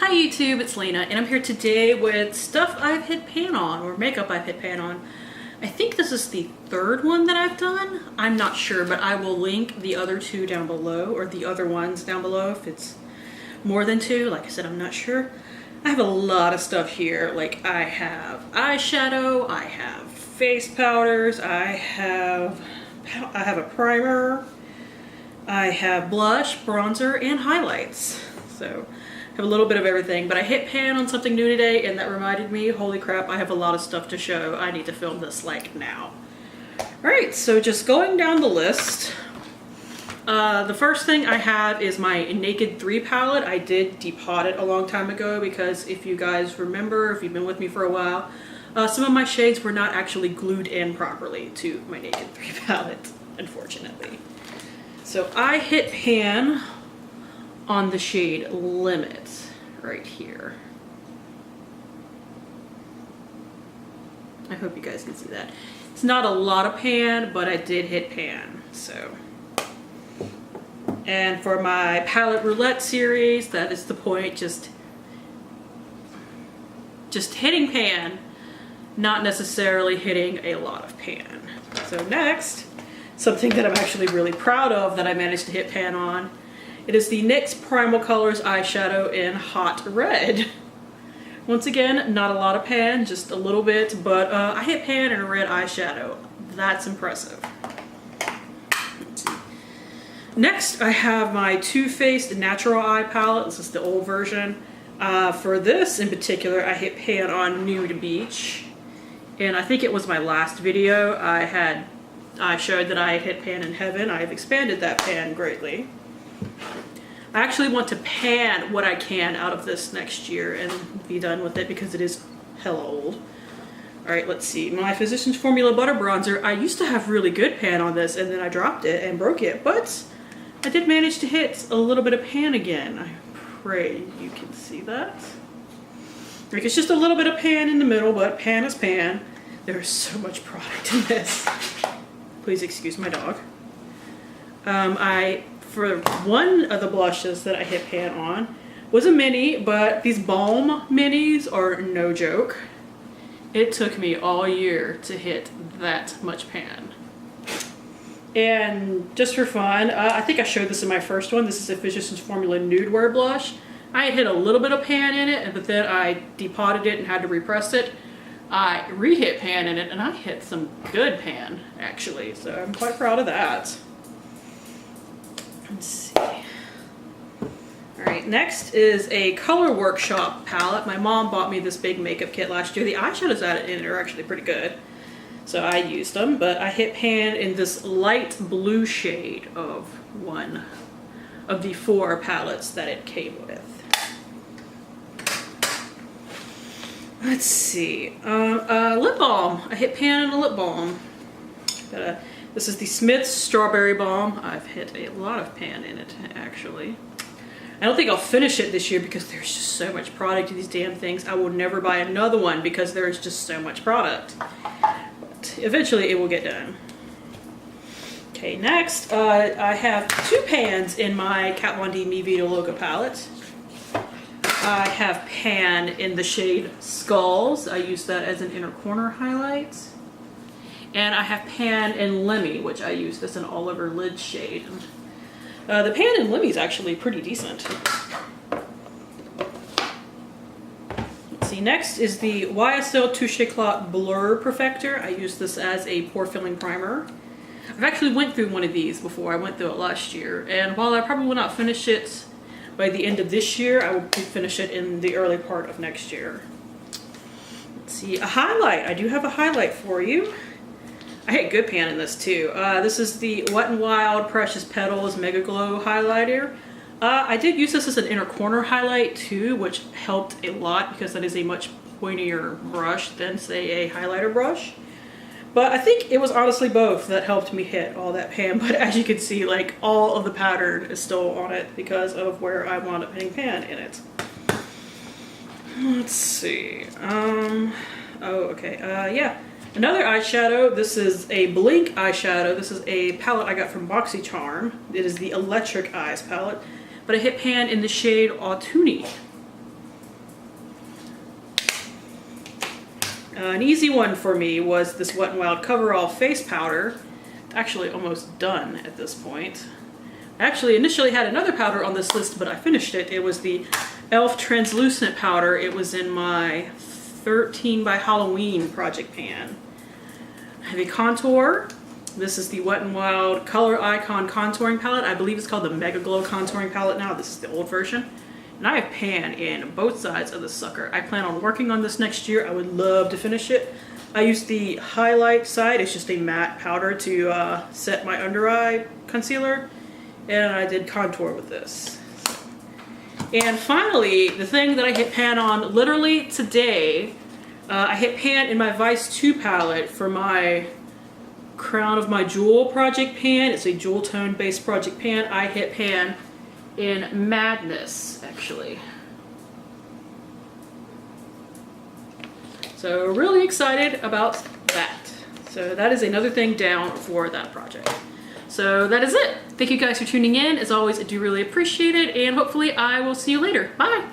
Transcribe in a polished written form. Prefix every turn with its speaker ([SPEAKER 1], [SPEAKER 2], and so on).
[SPEAKER 1] Hi YouTube, it's Lena, and I'm here today with stuff I've hit pan on, or makeup I've hit pan on. I think this is the third one that I've done. I'm not sure, but I will link the other two down below, or the other ones down below if it's more than two. Like I said, I'm not sure. I have a lot of stuff here. Like I have eyeshadow, I have face powders, I have a primer, I have blush, bronzer, and highlights. So I have a little bit of everything, but I hit pan on something new today, and that reminded me, holy crap, I have a lot of stuff to show. I need to film this like now. Alright, so just going down the list. The first thing I have is my Naked 3 palette. I did depot it a long time ago because if you guys remember, if you've been with me for a while, some of my shades were not actually glued in properly to my Naked 3 palette, unfortunately. So I hit pan on the shade Limit right here. I hope you guys can see that. It's not a lot of pan, but I did hit pan, so. And for my Palette Roulette series, that is the point, just hitting pan, not necessarily hitting a lot of pan. So next, something that I'm actually really proud of that I managed to hit pan on. It is the NYX Primal Colors eyeshadow in Hot Red. Once again, not a lot of pan, just a little bit, but I hit pan in a red eyeshadow. That's impressive. Let's see. Next, I have my Too Faced Natural Eye palette. This is the old version. For this in particular, I hit pan on Nude Beach. And I think it was my last video. I showed that I hit pan in Heaven. I've expanded that pan greatly. I actually want to pan what I can out of this next year and be done with it because it is hella old. Alright, let's see. My Physicians Formula Butter Bronzer. I used to have really good pan on this and then I dropped it and broke it, but I did manage to hit a little bit of pan again. I pray you can see that. Like, it's just a little bit of pan in the middle, but pan is pan. There's so much product in this. Please excuse my dog. For one of the blushes that I hit pan on was a mini, but these Balm minis are no joke. It took me all year to hit that much pan. And just for fun, I think I showed this in my first one. This is a Physicians Formula Nude Wear Blush. I had hit a little bit of pan in it, but then I depotted it and had to repress it. I re-hit pan in it, and I hit some good pan, actually. So I'm quite proud of that. Let's see. Alright, next is a Color Workshop palette. My mom bought me this big makeup kit last year. The eyeshadows in it are actually pretty good. So I used them, but I hit pan in this light blue shade of one of the 4 palettes that it came with. Let's see. Lip balm. I hit pan in a lip balm. This is the Smith's Strawberry Balm. I've hit a lot of pan in it, actually. I don't think I'll finish it this year because there's just so much product in these damn things. I will never buy another one because there's just so much product. But eventually it will get done. Okay, next, I have 2 pans in my Kat Von D Mi Vida Loca palette. I have pan in the shade Skulls. I use that as an inner corner highlight. And I have pan in Lemmy, which I used as an all-over lid shade. The pan in Lemmy is actually pretty decent. Let's see, next is the YSL Touche Éclat Blur Perfector. I use this as a pore-filling primer. I've actually went through one of these before. I went through it last year. And while I probably will not finish it by the end of this year, I will finish it in the early part of next year. Let's see, a highlight. I do have a highlight for you. I hit good pan in this too. This is the Wet n Wild Precious Petals Mega Glow highlighter. I did use this as an inner corner highlight too, which helped a lot because that is a much pointier brush than, say, a highlighter brush. But I think it was honestly both that helped me hit all that pan. But as you can see, like, all of the pattern is still on it because of where I wound up hitting pan in it. Let's see. Oh, okay. Yeah. Another eyeshadow. This is a Blink eyeshadow. This is a palette I got from BoxyCharm. It is the Electric Eyes palette. But I hit pan in the shade Autumny. An easy one for me was this Wet n Wild Coverall face powder. Actually almost done at this point. I actually initially had another powder on this list, but I finished it. It was the e.l.f. translucent powder. It was in my 13 by Halloween project pan. I have a contour. This is the Wet n Wild Color Icon contouring palette. I believe it's called the Mega Glow contouring palette now. This is the old version. And I have pan in both sides of the sucker. I plan on working on this next year. I would love to finish it. I used the highlight side. It's just a matte powder to set my under eye concealer. And I did contour with this. And finally, the thing that I hit pan on literally today, I hit pan in my Vice 2 palette for my Crown of My Jewel project pan. It's a jewel tone based project pan. I hit pan in Madness, actually. So really excited about that. So that is another thing down for that project. So that is it. Thank you guys for tuning in. As always, I do really appreciate it, and hopefully I will see you later. Bye!